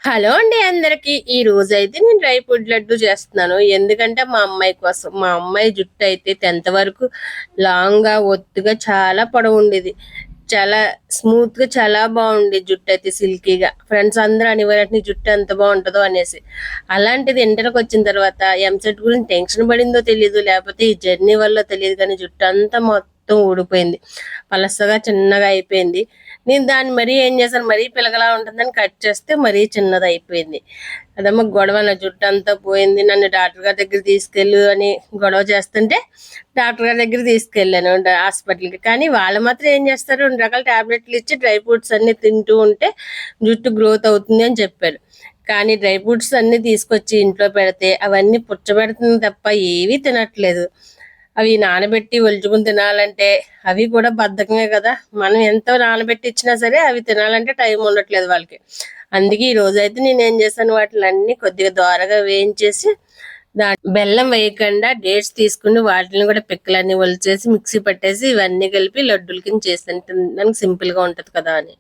Hello అండి అందరికి. ఈ రోజైతే నేను డ్రై ఫ్రూట్ లడ్డు చేస్తున్నాను. ఎందుకంటే మా అమ్మాయి కోసం. మా అమ్మాయి జుట్టు అయితే 10th వరకు లాంగ్ గా ఒత్తుగా చాలా పొడవు ఉండేది. చాలా స్మూత్ గా చాలా బాగుండేది జుట్టు అయితే సిల్కీగా. ఫ్రెండ్స్ అందరూ అనేవారు నీ జుట్టు ఎంత బాగుంటుందో అనేసి. అలాంటిది ఇంటర్కి వచ్చిన తర్వాత ఎంసెట్ గురించి టెన్షన్ పడిందో తెలియదు, లేకపోతే ఈ జర్నీ వల్ల తెలియదు, కానీ జుట్టు అంతా మొత్తం ఊడిపోయింది. పలసగా చిన్నగా అయిపోయింది. నేను దాన్ని మరీ ఏం చేశాను, మరీ పిలకలా ఉంటుందని కట్ చేస్తే మరీ చిన్నది అయిపోయింది. అదమ్మ గొడవ, నా జుట్టు అంతా పోయింది, నన్ను డాక్టర్ గారి దగ్గర తీసుకెళ్ళు అని గొడవ చేస్తుంటే డాక్టర్ గారి దగ్గర తీసుకెళ్ళాను హాస్పిటల్కి. కానీ వాళ్ళు మాత్రం ఏం చేస్తారు, 2 రకాల టాబ్లెట్లు ఇచ్చి డ్రై ఫ్రూట్స్ అన్ని తింటూ ఉంటే జుట్టు గ్రోత్ అవుతుంది అని చెప్పారు. కానీ డ్రై ఫ్రూట్స్ అన్ని తీసుకొచ్చి ఇంట్లో పెడితే అవన్నీ పుచ్చబెడుతుంది తప్ప ఏవీ తినట్లేదు. అవి నానబెట్టి ఒలుచుకుని తినాలంటే అవి కూడా బద్ధకమే కదా. మనం ఎంతో నానబెట్టి ఇచ్చినా సరే అవి తినాలంటే టైం ఉండట్లేదు వాళ్ళకి. అందుకే ఈ రోజైతే నేను ఏం చేశాను, వాటిలన్నీ కొద్దిగా దోరగా వేయించేసి బెల్లం వేయకుండా డేట్స్ తీసుకుని వాటిని కూడా పిక్కలన్నీ ఒలిచేసి మిక్సీ పట్టేసి ఇవన్నీ కలిపి లడ్డూల కింద చేసి తింటానికి సింపుల్ గా ఉంటది కదా అని.